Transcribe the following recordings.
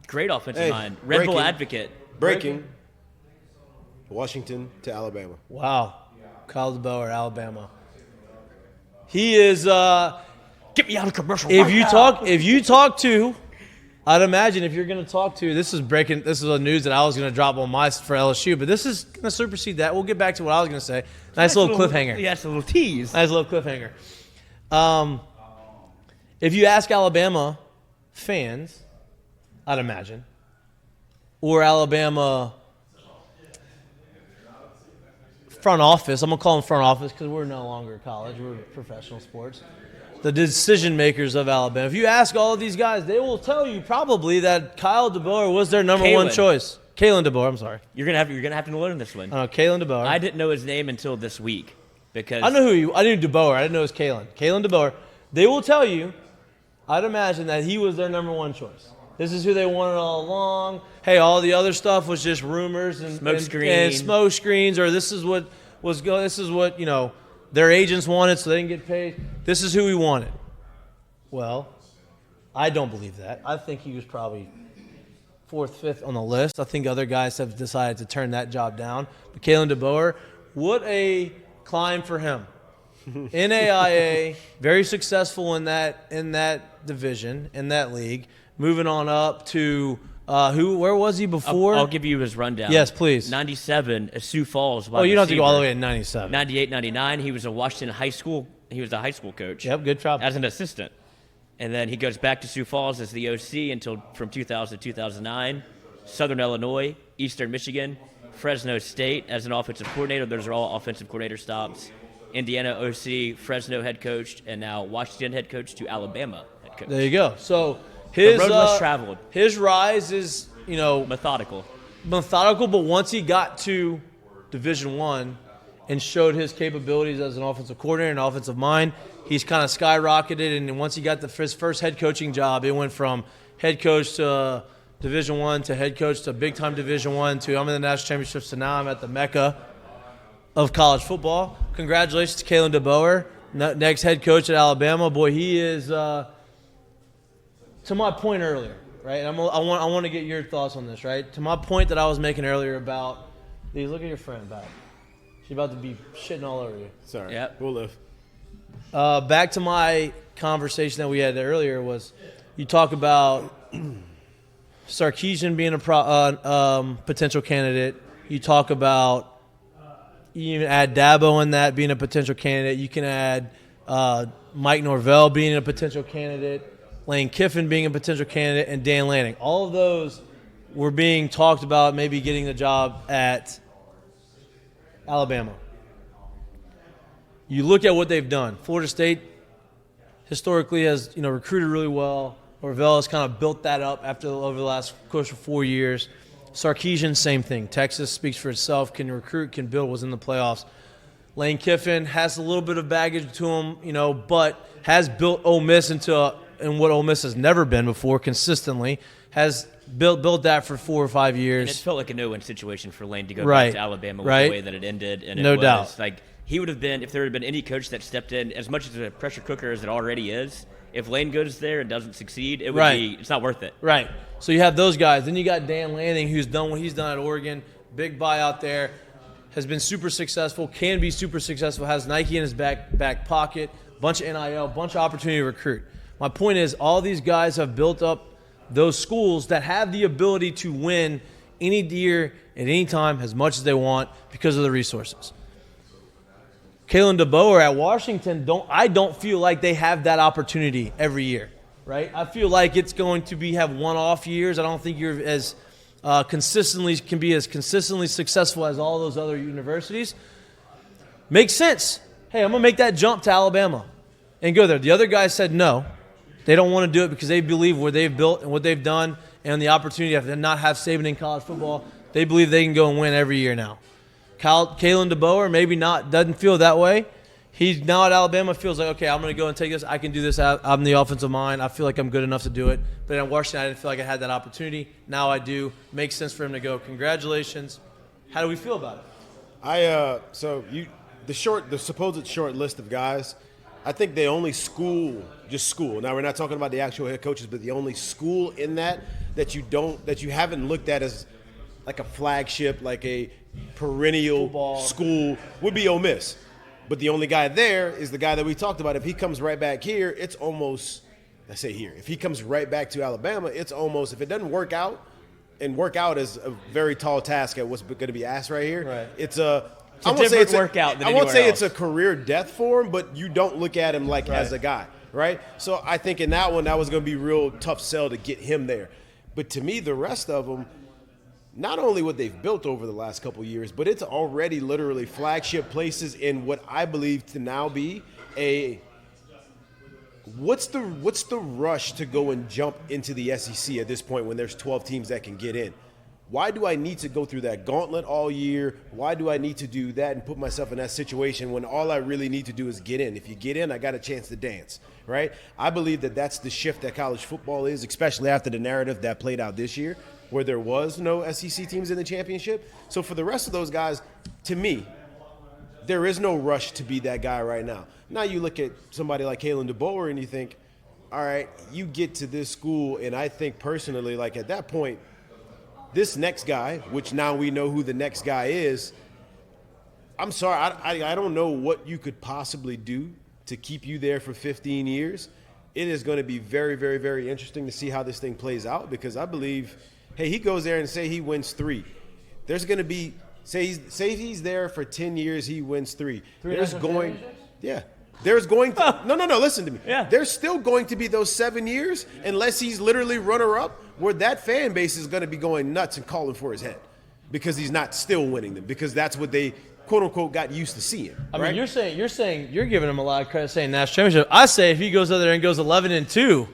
Great offensive line. Red Bull advocate. Breaking. Washington to Alabama. Wow. Kalen DeBoer, Alabama. He is Get me out of commercial. if you talk to I'd imagine if you're going to talk to this is a news that I was going to drop on my for LSU, but this is going to supersede that. We'll get back to what I was going to say. Nice little cliffhanger. Yeah, it's a little tease. Nice little cliffhanger. If you ask Alabama fans, I'd imagine, or Alabama front office, I'm going to call them front office because we're no longer college. We're professional sports. The decision makers of Alabama. If you ask all of these guys, they will tell you probably that Kalen DeBoer was their number one choice. Kalen DeBoer, I'm sorry. You're gonna have to learn this one. Kalen DeBoer. I didn't know his name until this week because I knew DeBoer. I didn't know it was Kalen. Kalen DeBoer. They will tell you, I'd imagine that he was their number one choice. This is who they wanted all along. Hey, all the other stuff was just rumors and smoke screens, or this is what was going. This is what their agents wanted, so they didn't get paid. This is who we wanted. Well, I don't believe that. I think he was probably 4th, 5th on the list. I think other guys have decided to turn that job down. But Kalen DeBoer, what a climb for him. NAIA, very successful in that division, in that league. Moving on up to where was he before? I'll give you his rundown. Yes, please. 97, Sioux Falls. You don't have to go all the way to 97. 98, 99, he was a Washington high school. He was a high school coach. Yep, good job. As an assistant. And then he goes back to Sioux Falls as the OC until from 2000 to 2009. Southern Illinois, Eastern Michigan, Fresno State as an offensive coordinator. Those are all offensive coordinator stops. Indiana OC, Fresno head coach, and now Washington head coach to Alabama head coach. There you go. So his road less traveled. His rise is, methodical, but once he got to Division I and showed his capabilities as an offensive coordinator and offensive mind, he's kind of skyrocketed. And once he got his first head coaching job, it went from head coach to Division I to head coach to big-time Division I to I'm in the national championships to now I'm at the Mecca of college football. Congratulations to Kalen DeBoer, next head coach at Alabama. Boy, he is, to my point earlier, right? And I want to get your thoughts on this, right? To my point that I was making earlier about, look at your friend back. She's about to be shitting all over you. Sorry. Yep. We'll live. Back to my conversation that we had earlier was you talk about Sarkisian being a potential candidate. You talk about you even add Dabo in that being a potential candidate. You can add Mike Norvell being a potential candidate, Lane Kiffin being a potential candidate, and Dan Lanning. All of those were being talked about maybe getting the job at Alabama. You look at what they've done. Florida State historically has recruited really well. Norvell has kind of built that up over the last course of 4 years. Sarkisian, same thing. Texas speaks for itself, can recruit, can build, was in the playoffs. Lane Kiffin has a little bit of baggage to him, but has built Ole Miss into what Ole Miss has never been before consistently, has built that for 4 or 5 years. And it felt like a no-win situation for Lane to go back to Alabama with the way that it ended. And no doubt. Like, he would have been, if there had been any coach that stepped in, as much as a pressure cooker as it already is, if Lane goes there and doesn't succeed, it would be, it's not worth it. Right. So you have those guys. Then you got Dan Lanning, who's done what he's done at Oregon. Big buyout there. Has been super successful, can be super successful, has Nike in his back pocket, bunch of NIL, bunch of opportunity to recruit. My point is all these guys have built up those schools that have the ability to win any year at any time as much as they want because of the resources. Kalen DeBoer at Washington, I don't feel like they have that opportunity every year, right? I feel like it's going to have one-off years. I don't think you're as consistently successful as all those other universities. Makes sense. Hey, I'm going to make that jump to Alabama and go there. The other guys said no. They don't want to do it because they believe what they've built and what they've done and the opportunity to not have Saban in college football. They believe they can go and win every year now. Kalen DeBoer maybe doesn't feel that way. He's now at Alabama, feels like, okay, I'm going to go and take this. I can do this. I'm the offensive mind. I feel like I'm good enough to do it. But at Washington, I didn't feel like I had that opportunity. Now I do. Makes sense for him to go. Congratulations. How do we feel about it? The supposed short list of guys, I think the only school, now we're not talking about the actual head coaches, but the only school in that you haven't looked at as like a flagship, like a perennial Football school would be Ole Miss. But the only guy there is the guy that we talked about. If he comes right back here, it's almost, let's say here, if he comes right back to Alabama, it's almost, if it doesn't work out, and work out is a very tall task at what's going to be asked right here. Right. It's a I won't say it's a career death for him, but you don't look at him like as a guy, right? So I think in that one, that was going to be real tough sell to get him there. But to me, the rest of them, not only what they've built over the last couple of years, but it's already literally flagship places in what I believe to now be a what's the rush to go and jump into the SEC at this point when there's 12 teams that can get in? Why do I need to go through that gauntlet all year? Why do I need to do that and put myself in that situation when all I really need to do is get in? If you get in, I got a chance to dance, right? I believe that that's the shift that college football is, especially after the narrative that played out this year, where there was no SEC teams in the championship. So for the rest of those guys, to me, there is no rush to be that guy right now. Now you look at somebody like Kalen DeBoer and you think, all right, you get to this school, and I think personally, like at that point, this next guy, which now we know who the next guy is, I'm sorry, I don't know what you could possibly do to keep you there for 15 years. It is going to be very, very, very interesting to see how this thing plays out, because I believe, hey, he goes there and say he wins 3. There's going to be, say he's there for 10 years, he wins 3. There's going to no, listen to me. Yeah. There's still going to be those 7 years, unless he's literally runner-up, where that fan base is going to be going nuts and calling for his head because he's not still winning them, because that's what they quote unquote got used to seeing. I right? mean, you're giving him a lot of credit saying national championship. I say if he goes out there and goes 11-2, you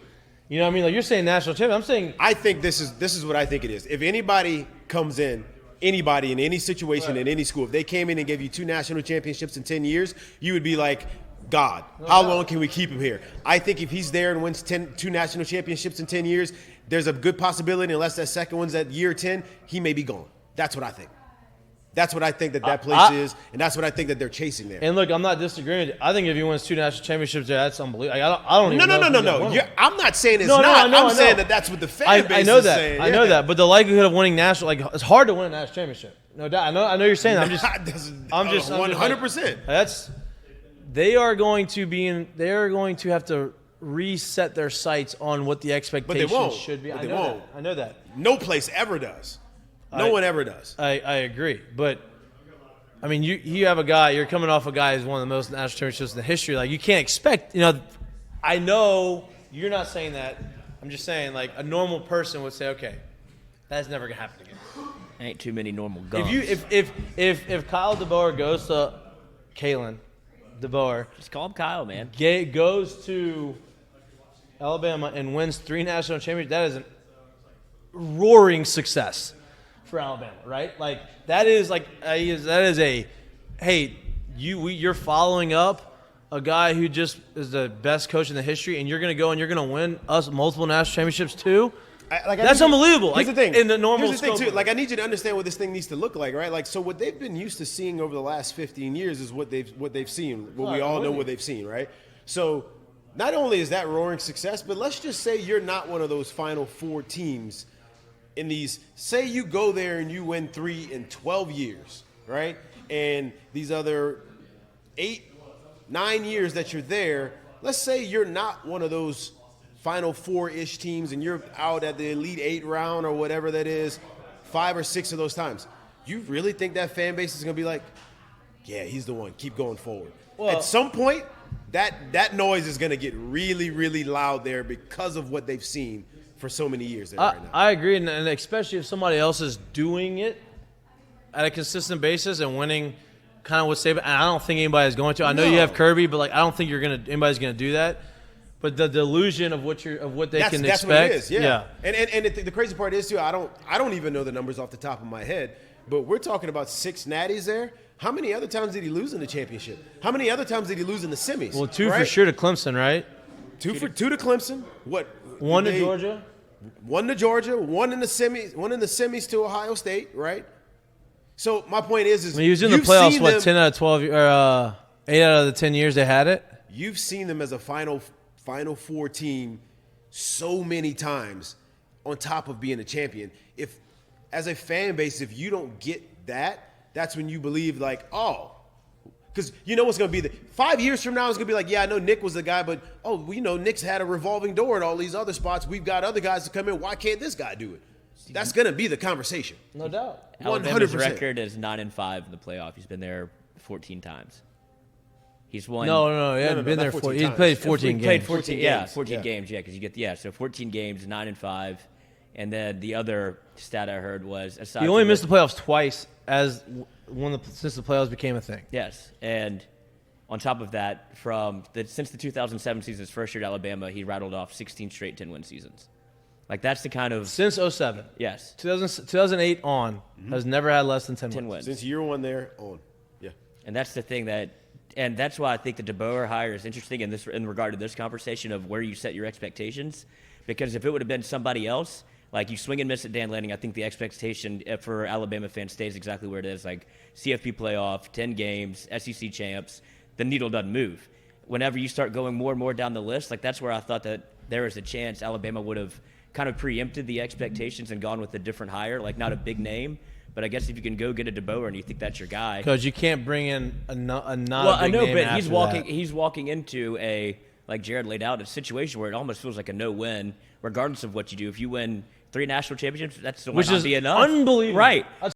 know what I mean? Like you're saying national championship. I'm saying I think this is what I think it is. If anybody comes in, anybody in any situation in any school, if they came in and gave you 2 national championships in 10 years, you would be like, God, how long can we keep him here? I think if he's there and wins 2 national championships in 10 years, there's a good possibility, unless that second one's at year 10, he may be gone. That's what I think. That's what I think that place is, and that's what I think that they're chasing there. And look, I'm not disagreeing with you. I think if he wins 2 national championships there, that's unbelievable. Like, I don't even know. No. I'm not saying it's not. I'm saying that that's what the fan base is saying. I know that. But the likelihood of winning national, like it's hard to win a national championship. No doubt. I know you're saying that. I'm just 100%. They are going to have to reset their sights on what the expectations should be. But I know that. No place ever does. No one ever does. I agree. But, I mean, you have a guy, you're coming off a guy who's one of the most national championships in the history. Like, you can't expect, I know you're not saying that. I'm just saying, like, a normal person would say, okay, that's never going to happen again. Ain't too many normal guns. If Kyle DeBoer goes to Kalen DeBoer, just call him Kyle, man. Goes to Alabama and wins 3 national championships, that is a roaring success for Alabama, right? Like that is you're following up a guy who just is the best coach in the history, and you're going to go and you're going to win us multiple national championships too. That's unbelievable. Here's the thing. In the normal Here's the thing, scope. too. Like, I need you to understand what this thing needs to look like, right? Like, so what they've been used to seeing over the last 15 years is what they've seen. We all know what they've seen, right? So not only is that roaring success, but let's just say you're not one of those Final Four teams in these. Say you go there and you win 3 in 12 years, right? And these other 8, 9 years that you're there, let's say you're not one of those Final Four-ish teams and you're out at the Elite 8 round or whatever that is 5 or 6 of those times. You really think that fan base is going to be like, yeah, he's the one, keep going forward? Well, at some point, that noise is going to get really, really loud there because of what they've seen for so many years there right now. I agree, and especially if somebody else is doing it at a consistent basis and winning kind of with Saban. And I don't think anybody's going to. I know you have Kirby, but I don't think anybody's going to do that. But the delusion of what they can expect. That's what it is, yeah. And the crazy part is too, I don't even know the numbers off the top of my head, but we're talking about 6 natties there. How many other times did he lose in the championship? How many other times did he lose in the semis? Well, 2 for sure to Clemson, right? 2 to Clemson. What? 1 to Georgia. 1 to Georgia. 1 in the semis to Ohio State, right? So my point is he was in the playoffs. 10 out of 12 or 8 out of the 10 years they had it. you've seen them as a Final Four team so many times on top of being a champion. If, as a fan base, if you don't get that, that's when you believe like, oh, because you know what's going to be 5 years from now, it's going to be like, yeah, I know Nick was the guy, but, oh, well, Nick's had a revolving door at all these other spots. We've got other guys to come in. Why can't this guy do it? That's going to be the conversation. No doubt. Alabama's 100%. record is 9-5 in the playoff. He's been there 14 times. He's won. No, he hasn't been there. 14 He's times. played 14 He played games. 14 Yeah. games, because you get, so 14 games, 9-5. And then the other stat I heard was, He only missed the playoffs twice since the playoffs became a thing. Yes, and on top of that, since the 2007 season, his first year at Alabama, he rattled off 16 straight 10-win seasons. Like, that's the kind of... Since 07. Yes. 2008 on, has never had less than 10 10 wins. wins. Since year one there on. Yeah. And that's the thing and that's why I think the DeBoer hire is interesting in regard to this conversation of where you set your expectations. Because if it would have been somebody else, like you swing and miss at Dan Lanning, I think the expectation for Alabama fans stays exactly where it is. Like CFP playoff, 10 games, SEC champs, the needle doesn't move. Whenever you start going more and more down the list, like that's where I thought that there was a chance Alabama would have kind of preempted the expectations and gone with a different hire, like not a big name. But I guess if you can go get a DeBoer and you think that's your guy, Because you can't bring in a not well, a big I know, name but after he's walking into a, like Jared laid out, a situation where it almost feels like a no-win, regardless of what you do. If you win 3 national championships, that's still Which might not is be enough. unbelievable. Right. That's